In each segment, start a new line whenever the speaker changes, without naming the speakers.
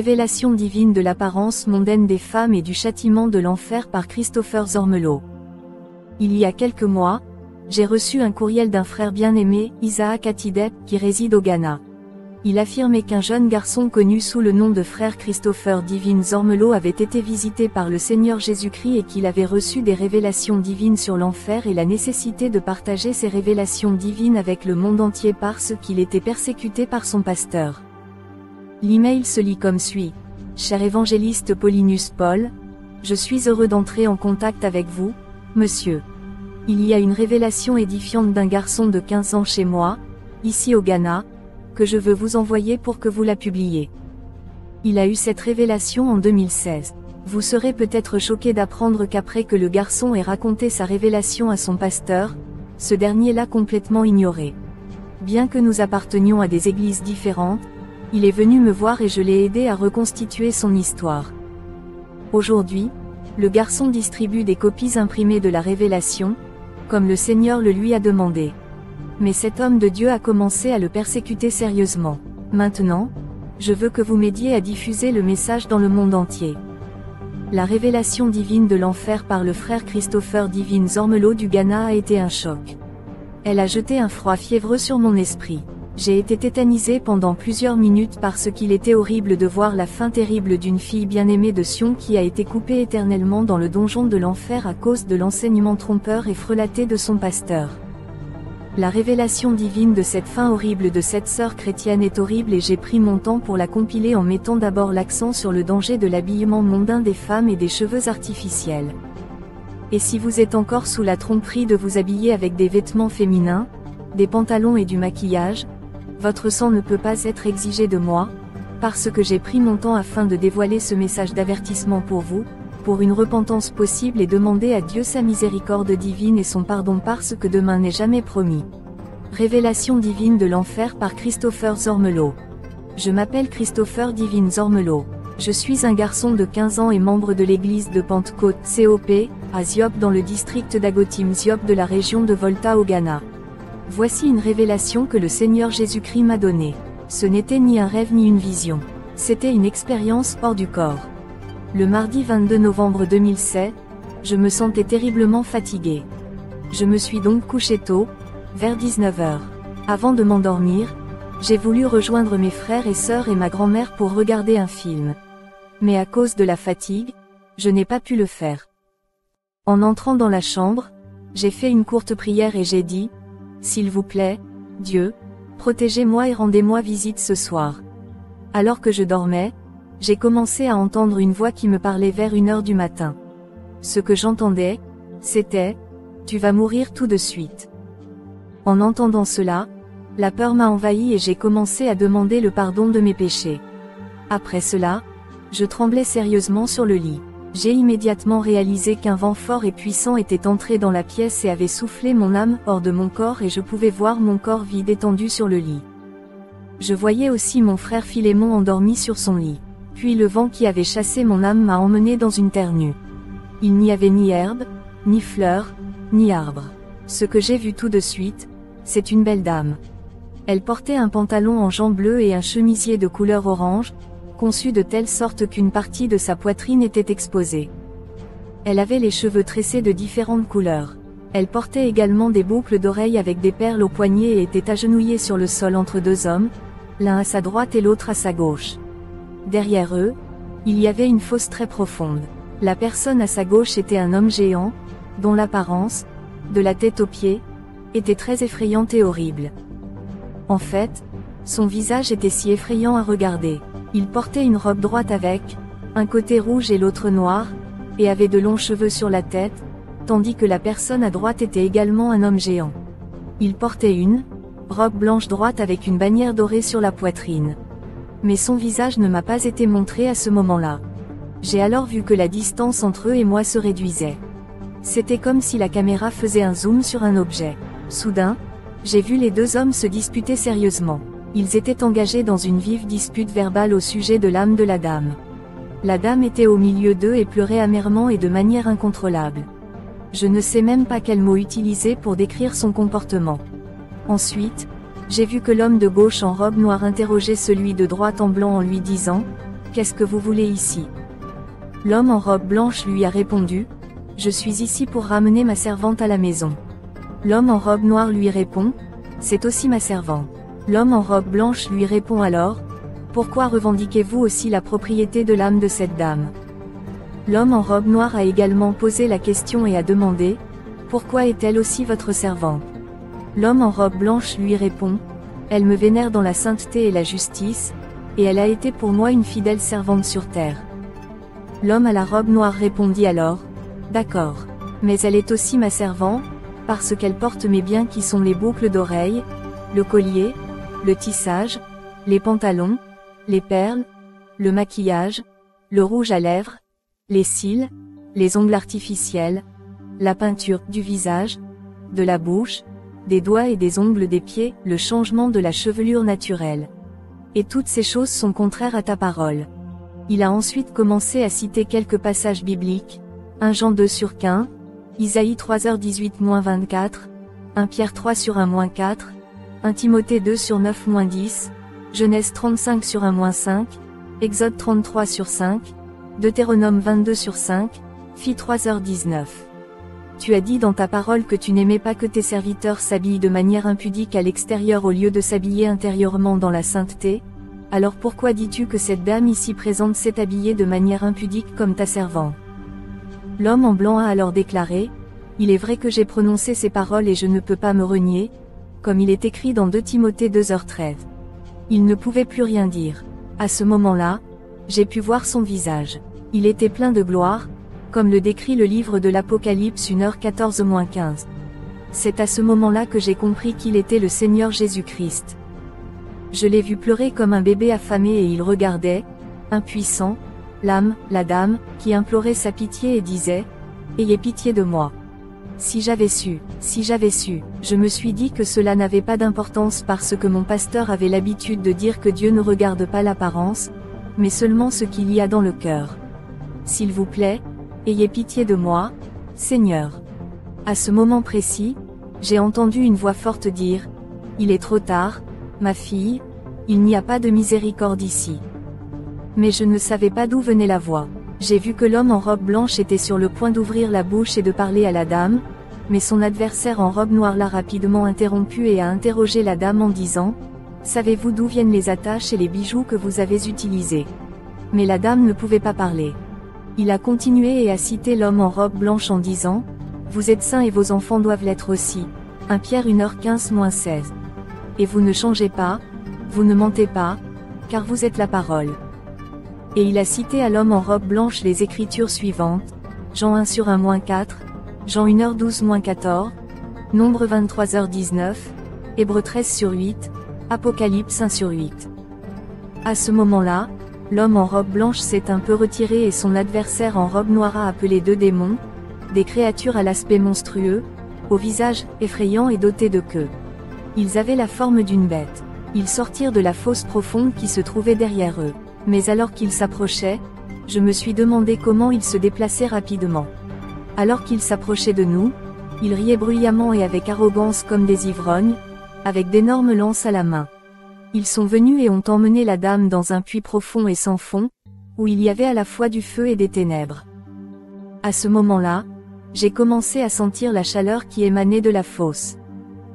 Révélation divine de l'apparence mondaine des femmes et du châtiment de l'enfer par Christopher Zormelot. Il y a quelques mois, j'ai reçu un courriel d'un frère bien-aimé, Isaac Atidep, qui réside au Ghana. Il affirmait qu'un jeune garçon connu sous le nom de frère Christopher Divine Zormelot avait été visité par le Seigneur Jésus-Christ et qu'il avait reçu des révélations divines sur l'enfer et la nécessité de partager ces révélations divines avec le monde entier parce qu'il était persécuté par son pasteur. L'email se lit comme suit. Cher évangéliste Paulinus Paul, je suis heureux d'entrer en contact avec vous, monsieur. Il y a une révélation édifiante d'un garçon de 15 ans chez moi, ici au Ghana, que je veux vous envoyer pour que vous la publiez. Il a eu cette révélation en 2016. Vous serez peut-être choqué d'apprendre qu'après que le garçon ait raconté sa révélation à son pasteur, ce dernier l'a complètement ignoré. Bien que nous appartenions à des églises différentes, il est venu me voir et je l'ai aidé à reconstituer son histoire. Aujourd'hui, le garçon distribue des copies imprimées de la révélation, comme le Seigneur le lui a demandé. Mais cet homme de Dieu a commencé à le persécuter sérieusement. Maintenant, je veux que vous m'aidiez à diffuser le message dans le monde entier. La révélation divine de l'enfer par le frère Christopher Divine Zormelot du Ghana a été un choc. Elle a jeté un froid fiévreux sur mon esprit. J'ai été tétanisé pendant plusieurs minutes parce qu'il était horrible de voir la fin terrible d'une fille bien-aimée de Sion qui a été coupée éternellement dans le donjon de l'enfer à cause de l'enseignement trompeur et frelaté de son pasteur. La révélation divine de cette fin horrible de cette sœur chrétienne est horrible et j'ai pris mon temps pour la compiler en mettant d'abord l'accent sur le danger de l'habillement mondain des femmes et des cheveux artificiels. Et si vous êtes encore sous la tromperie de vous habiller avec des vêtements féminins, des pantalons et du maquillage, votre sang ne peut pas être exigé de moi, parce que j'ai pris mon temps afin de dévoiler ce message d'avertissement pour vous, pour une repentance possible et demander à Dieu sa miséricorde divine et son pardon parce que demain n'est jamais promis. Révélation divine de l'enfer par Christopher Zormelot. Je m'appelle Christopher Divine Zormelot. Je suis un garçon de 15 ans et membre de l'église de Pentecôte COP, à Ziop dans le district d'Agotim Ziop de la région de Volta au Ghana. Voici une révélation que le Seigneur Jésus-Christ m'a donnée. Ce n'était ni un rêve ni une vision. C'était une expérience hors du corps. Le mardi 22 novembre 2007, je me sentais terriblement fatigué. Je me suis donc couché tôt, vers 19 h. Avant de m'endormir, j'ai voulu rejoindre mes frères et sœurs et ma grand-mère pour regarder un film. Mais à cause de la fatigue, je n'ai pas pu le faire. En entrant dans la chambre, j'ai fait une courte prière et j'ai dit, « S'il vous plaît, Dieu, protégez-moi et rendez-moi visite ce soir. » Alors que je dormais, j'ai commencé à entendre une voix qui me parlait vers 1 h du matin. Ce que j'entendais, c'était « Tu vas mourir tout de suite. » En entendant cela, la peur m'a envahi et j'ai commencé à demander le pardon de mes péchés. Après cela, je tremblais sérieusement sur le lit. J'ai immédiatement réalisé qu'un vent fort et puissant était entré dans la pièce et avait soufflé mon âme hors de mon corps et je pouvais voir mon corps vide étendu sur le lit. Je voyais aussi mon frère Philémon endormi sur son lit. Puis le vent qui avait chassé mon âme m'a emmené dans une terre nue. Il n'y avait ni herbe, ni fleurs, ni arbre. Ce que j'ai vu tout de suite, c'est une belle dame. Elle portait un pantalon en jean bleu et un chemisier de couleur orange, conçu de telle sorte qu'une partie de sa poitrine était exposée. Elle avait les cheveux tressés de différentes couleurs. Elle portait également des boucles d'oreilles avec des perles aux poignets et était agenouillée sur le sol entre deux hommes, l'un à sa droite et l'autre à sa gauche. Derrière eux, il y avait une fosse très profonde. La personne à sa gauche était un homme géant, dont l'apparence, de la tête aux pieds, était très effrayante et horrible. En fait, son visage était si effrayant à regarder. Il portait une robe droite avec un côté rouge et l'autre noir, et avait de longs cheveux sur la tête, tandis que la personne à droite était également un homme géant. Il portait une robe blanche droite avec une bannière dorée sur la poitrine. Mais son visage ne m'a pas été montré à ce moment-là. J'ai alors vu que la distance entre eux et moi se réduisait. C'était comme si la caméra faisait un zoom sur un objet. Soudain, j'ai vu les deux hommes se disputer sérieusement. Ils étaient engagés dans une vive dispute verbale au sujet de l'âme de la dame. La dame était au milieu d'eux et pleurait amèrement et de manière incontrôlable. Je ne sais même pas quel mot utiliser pour décrire son comportement. Ensuite, j'ai vu que l'homme de gauche en robe noire interrogeait celui de droite en blanc en lui disant « Qu'est-ce que vous voulez ici? L'homme en robe blanche lui a répondu, je suis ici pour ramener ma servante à la maison. L'homme en robe noire lui répond, c'est aussi ma servante. L'homme en robe blanche lui répond alors, pourquoi revendiquez-vous aussi la propriété de l'âme de cette dame? L'homme en robe noire a également posé la question et a demandé, pourquoi est-elle aussi votre servante? L'homme en robe blanche lui répond, elle me vénère dans la sainteté et la justice, et elle a été pour moi une fidèle servante sur terre. L'homme à la robe noire répondit alors, d'accord, mais elle est aussi ma servante, parce qu'elle porte mes biens qui sont les boucles d'oreilles, le collier, le tissage, les pantalons, les perles, le maquillage, le rouge à lèvres, les cils, les ongles artificiels, la peinture du visage, de la bouche, des doigts et des ongles des pieds, le changement de la chevelure naturelle. Et toutes ces choses sont contraires à ta parole. Il a ensuite commencé à citer quelques passages bibliques, 1 Jean 2/15, Isaïe 3h18-24, 1 Pierre 3/1-4, 1 Timothée 2/9-10, Genèse 35/1-5, Exode 33/5, Deutéronome 22/5, Fi 3h19. Tu as dit dans ta parole que tu n'aimais pas que tes serviteurs s'habillent de manière impudique à l'extérieur au lieu de s'habiller intérieurement dans la sainteté, alors pourquoi dis-tu que cette dame ici présente s'est habillée de manière impudique comme ta servante? L'homme en blanc a alors déclaré, il est vrai que j'ai prononcé ces paroles et je ne peux pas me renier, comme il est écrit dans 2 Timothée 2h13. Il ne pouvait plus rien dire. À ce moment-là, j'ai pu voir son visage. Il était plein de gloire, comme le décrit le livre de l'Apocalypse 1h14-15. C'est à ce moment-là que j'ai compris qu'il était le Seigneur Jésus-Christ. Je l'ai vu pleurer comme un bébé affamé et il regardait, impuissant, l'âme, la dame, qui implorait sa pitié et disait, « Ayez pitié de moi. » Si j'avais su, je me suis dit que cela n'avait pas d'importance parce que mon pasteur avait l'habitude de dire que Dieu ne regarde pas l'apparence, mais seulement ce qu'il y a dans le cœur. S'il vous plaît, ayez pitié de moi, Seigneur. À ce moment précis, j'ai entendu une voix forte dire, « Il est trop tard, ma fille, il n'y a pas de miséricorde ici. » Mais je ne savais pas d'où venait la voix. J'ai vu que l'homme en robe blanche était sur le point d'ouvrir la bouche et de parler à la dame, mais son adversaire en robe noire l'a rapidement interrompu et a interrogé la dame en disant, « Savez-vous d'où viennent les attaches et les bijoux que vous avez utilisés ?» Mais la dame ne pouvait pas parler. Il a continué et a cité l'homme en robe blanche en disant, « Vous êtes saints et vos enfants doivent l'être aussi. » 1 Pierre 1h15-16. Et vous ne changez pas, vous ne mentez pas, car vous êtes la parole. Et il a cité à l'homme en robe blanche les écritures suivantes, Jean 1/1-4, Jean 1h12-14, Nombre 23h19, Hébreux 13/8, Apocalypse 1/8. À ce moment-là, l'homme en robe blanche s'est un peu retiré et son adversaire en robe noire a appelé 2 démons, des créatures à l'aspect monstrueux, au visage effrayant et dotés de queues. Ils avaient la forme d'une bête. Ils sortirent de la fosse profonde qui se trouvait derrière eux. Mais alors qu'ils s'approchaient, je me suis demandé comment ils se déplaçaient rapidement. Alors qu'ils s'approchaient de nous, ils riaient bruyamment et avec arrogance comme des ivrognes, avec d'énormes lances à la main. Ils sont venus et ont emmené la dame dans un puits profond et sans fond, où il y avait à la fois du feu et des ténèbres. À ce moment-là, j'ai commencé à sentir la chaleur qui émanait de la fosse.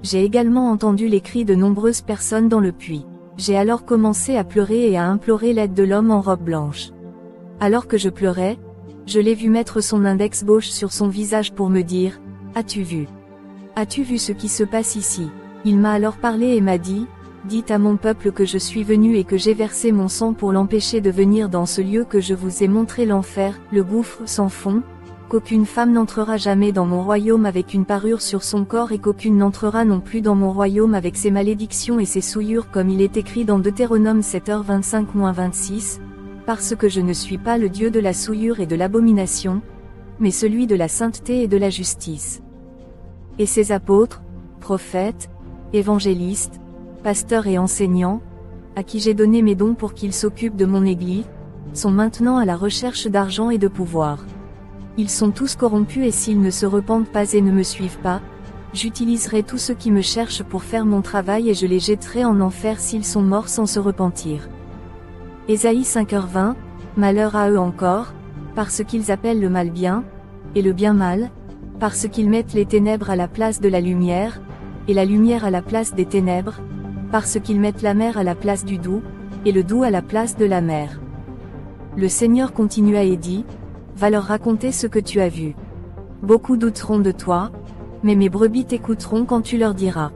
J'ai également entendu les cris de nombreuses personnes dans le puits. J'ai alors commencé à pleurer et à implorer l'aide de l'homme en robe blanche. Alors que je pleurais, je l'ai vu mettre son index gauche sur son visage pour me dire, « As-tu vu? As-tu vu ce qui se passe ici ?» Il m'a alors parlé et m'a dit, « Dites à mon peuple que je suis venu et que j'ai versé mon sang pour l'empêcher de venir dans ce lieu que je vous ai montré l'enfer, le gouffre sans fond, qu'aucune femme n'entrera jamais dans mon royaume avec une parure sur son corps et qu'aucune n'entrera non plus dans mon royaume avec ses malédictions et ses souillures comme il est écrit dans Deutéronome 7h25-26, parce que je ne suis pas le Dieu de la souillure et de l'abomination, mais celui de la sainteté et de la justice. » Et ces apôtres, prophètes, évangélistes, pasteurs et enseignants, à qui j'ai donné mes dons pour qu'ils s'occupent de mon Église, sont maintenant à la recherche d'argent et de pouvoir. Ils sont tous corrompus et s'ils ne se repentent pas et ne me suivent pas, j'utiliserai tous ceux qui me cherchent pour faire mon travail et je les jetterai en enfer s'ils sont morts sans se repentir. Ésaïe 5h20, malheur à eux encore, parce qu'ils appellent le mal bien, et le bien mal, parce qu'ils mettent les ténèbres à la place de la lumière, et la lumière à la place des ténèbres, parce qu'ils mettent la mer à la place du doux, et le doux à la place de la mer. Le Seigneur continua et dit, va leur raconter ce que tu as vu. Beaucoup douteront de toi, mais mes brebis t'écouteront quand tu leur diras.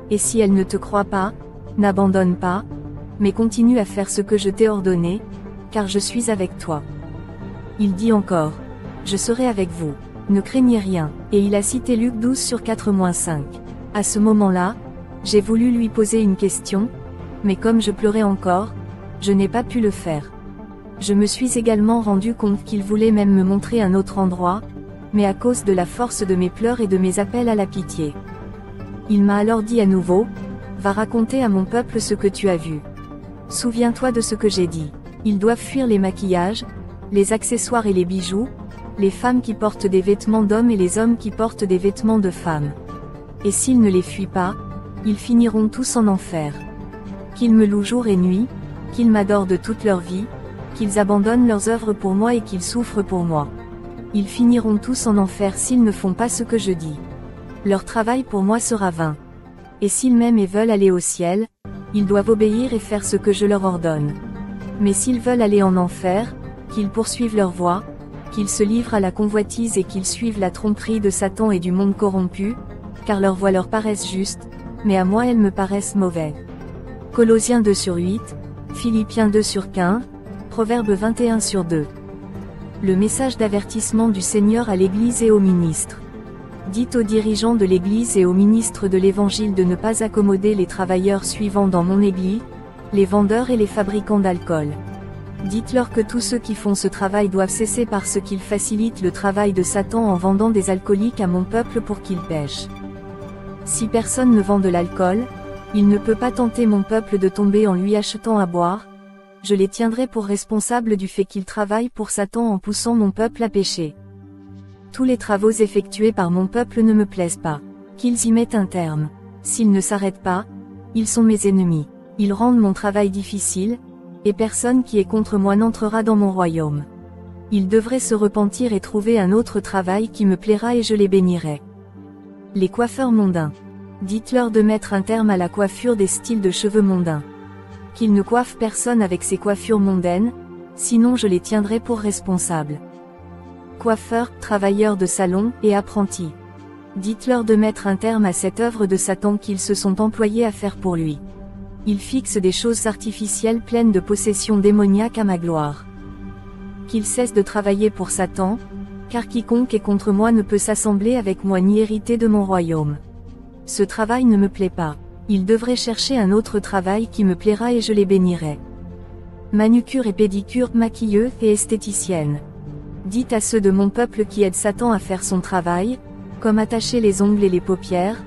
Et si elles ne te croient pas, n'abandonne pas, mais continue à faire ce que je t'ai ordonné, car je suis avec toi. Il dit encore, je serai avec vous, ne craignez rien, et il a cité Luc 12/4-5. À ce moment-là, j'ai voulu lui poser une question, mais comme je pleurais encore, je n'ai pas pu le faire. Je me suis également rendu compte qu'il voulait même me montrer un autre endroit, mais à cause de la force de mes pleurs et de mes appels à la pitié. Il m'a alors dit à nouveau, va raconter à mon peuple ce que tu as vu. Souviens-toi de ce que j'ai dit. Ils doivent fuir les maquillages, les accessoires et les bijoux, les femmes qui portent des vêtements d'hommes et les hommes qui portent des vêtements de femmes. Et s'ils ne les fuient pas, ils finiront tous en enfer. Qu'ils me louent jour et nuit, qu'ils m'adorent de toute leur vie, qu'ils abandonnent leurs œuvres pour moi et qu'ils souffrent pour moi. Ils finiront tous en enfer s'ils ne font pas ce que je dis. Leur travail pour moi sera vain. Et s'ils m'aiment et veulent aller au ciel, ils doivent obéir et faire ce que je leur ordonne. Mais s'ils veulent aller en enfer, qu'ils poursuivent leur voie, qu'ils se livrent à la convoitise et qu'ils suivent la tromperie de Satan et du monde corrompu, car leurs voies leur paraissent justes, mais à moi elles me paraissent mauvaises. Colossiens 2/8, Philippiens 2/15, Proverbes 21/2. Le message d'avertissement du Seigneur à l'Église et aux ministres. Dites aux dirigeants de l'Église et aux ministres de l'Évangile de ne pas accommoder les travailleurs suivants dans mon Église, les vendeurs et les fabricants d'alcool. Dites-leur que tous ceux qui font ce travail doivent cesser parce qu'ils facilitent le travail de Satan en vendant des alcooliques à mon peuple pour qu'ils pêchent. Si personne ne vend de l'alcool, il ne peut pas tenter mon peuple de tomber en lui achetant à boire. Je les tiendrai pour responsables du fait qu'ils travaillent pour Satan en poussant mon peuple à pécher. Tous les travaux effectués par mon peuple ne me plaisent pas. Qu'ils y mettent un terme. S'ils ne s'arrêtent pas, ils sont mes ennemis. Ils rendent mon travail difficile, et personne qui est contre moi n'entrera dans mon royaume. Ils devraient se repentir et trouver un autre travail qui me plaira et je les bénirai. Les coiffeurs mondains. Dites-leur de mettre un terme à la coiffure des styles de cheveux mondains. Qu'ils ne coiffent personne avec ces coiffures mondaines, sinon je les tiendrai pour responsables. Coiffeurs, travailleurs de salon, et apprentis. Dites-leur de mettre un terme à cette œuvre de Satan qu'ils se sont employés à faire pour lui. Ils fixent des choses artificielles pleines de possessions démoniaques à ma gloire. Qu'ils cessent de travailler pour Satan, car quiconque est contre moi ne peut s'assembler avec moi ni hériter de mon royaume. Ce travail ne me plaît pas. Ils devraient chercher un autre travail qui me plaira et je les bénirai. Manucure et pédicure, maquilleuse et esthéticienne. Dites à ceux de mon peuple qui aident Satan à faire son travail, comme attacher les ongles et les paupières,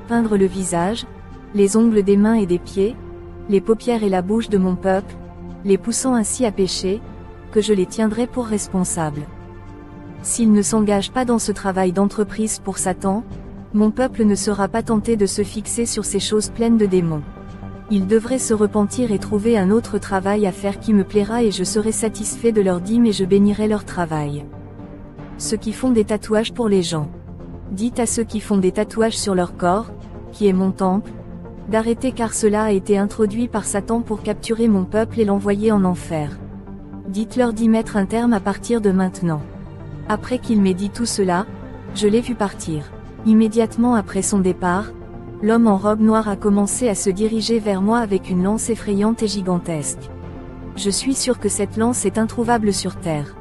peindre le visage, les ongles des mains et des pieds, les paupières et la bouche de mon peuple, les poussant ainsi à pécher, que je les tiendrai pour responsables. S'ils ne s'engagent pas dans ce travail d'entreprise pour Satan, mon peuple ne sera pas tenté de se fixer sur ces choses pleines de démons. Ils devraient se repentir et trouver un autre travail à faire qui me plaira et je serai satisfait de leur dîme et je bénirai leur travail. Ceux qui font des tatouages pour les gens. Dites à ceux qui font des tatouages sur leur corps, qui est mon temple, d'arrêter car cela a été introduit par Satan pour capturer mon peuple et l'envoyer en enfer. Dites-leur d'y mettre un terme à partir de maintenant. Après qu'il m'ait dit tout cela, je l'ai vu partir. Immédiatement après son départ, l'homme en robe noire a commencé à se diriger vers moi avec une lance effrayante et gigantesque. Je suis sûr que cette lance est introuvable sur terre.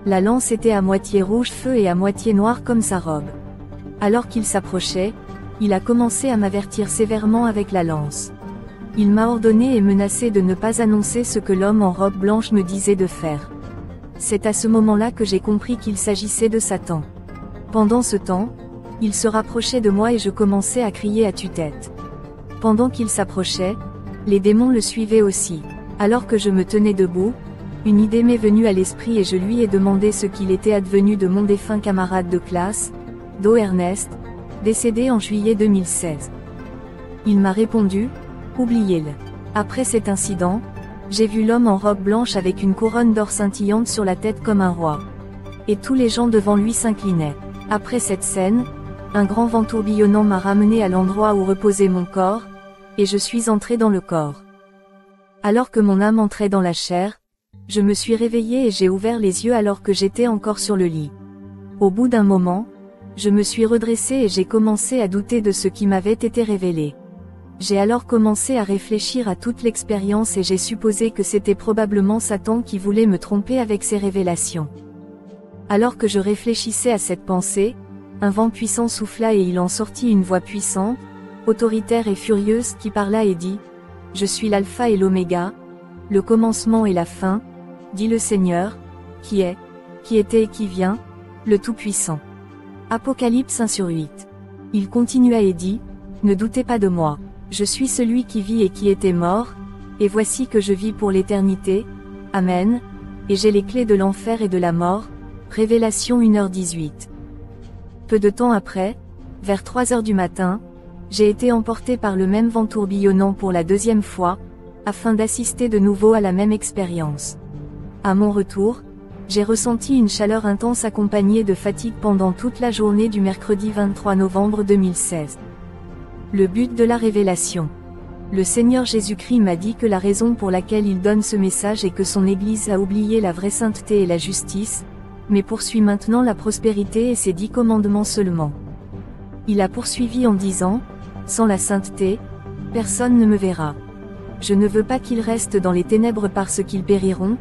La lance était à moitié rouge feu et à moitié noire comme sa robe. Alors qu'il s'approchait, il a commencé à m'avertir sévèrement avec la lance. Il m'a ordonné et menacé de ne pas annoncer ce que l'homme en robe blanche me disait de faire. C'est à ce moment-là que j'ai compris qu'il s'agissait de Satan. Pendant ce temps, il se rapprochait de moi et je commençais à crier à tue-tête. Pendant qu'il s'approchait, les démons le suivaient aussi. Alors que je me tenais debout, une idée m'est venue à l'esprit et je lui ai demandé ce qu'il était advenu de mon défunt camarade de classe, Do Ernest, décédé en juillet 2016. Il m'a répondu, oubliez-le. Après cet incident, J'ai vu l'homme en robe blanche avec une couronne d'or scintillante sur la tête comme un roi. Et tous les gens devant lui s'inclinaient. Après cette scène, un grand vent tourbillonnant m'a ramené à l'endroit où reposait mon corps, et je suis entré dans le corps. Alors que mon âme entrait dans la chair, je me suis réveillé et j'ai ouvert les yeux alors que j'étais encore sur le lit. Au bout d'un moment, je me suis redressé et j'ai commencé à douter de ce qui m'avait été révélé. J'ai alors commencé à réfléchir à toute l'expérience et j'ai supposé que c'était probablement Satan qui voulait me tromper avec ses révélations. Alors que je réfléchissais à cette pensée, un vent puissant souffla et il en sortit une voix puissante, autoritaire et furieuse qui parla et dit « Je suis l'alpha et l'oméga, le commencement et la fin, dit le Seigneur, qui est, qui était et qui vient, le Tout-Puissant. » Apocalypse 1:8. Il continua et dit « Ne doutez pas de moi. Je suis celui qui vit et qui était mort, et voici que je vis pour l'éternité. Amen. Et j'ai les clés de l'enfer et de la mort. » Révélation 1h18. Peu de temps après, vers 3h du matin, j'ai été emporté par le même vent tourbillonnant pour la deuxième fois, afin d'assister de nouveau à la même expérience. À mon retour, j'ai ressenti une chaleur intense accompagnée de fatigue pendant toute la journée du mercredi 23 novembre 2016. Le but de la révélation. Le Seigneur Jésus-Christ m'a dit que la raison pour laquelle il donne ce message est que son Église a oublié la vraie sainteté et la justice, mais poursuit maintenant la prospérité et ses 10 commandements seulement. Il a poursuivi en disant, « Sans la sainteté, personne ne me verra. Je ne veux pas qu'ils restent dans les ténèbres parce qu'ils périront,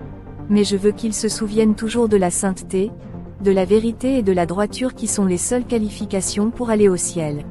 mais je veux qu'ils se souviennent toujours de la sainteté, de la vérité et de la droiture qui sont les seules qualifications pour aller au ciel. »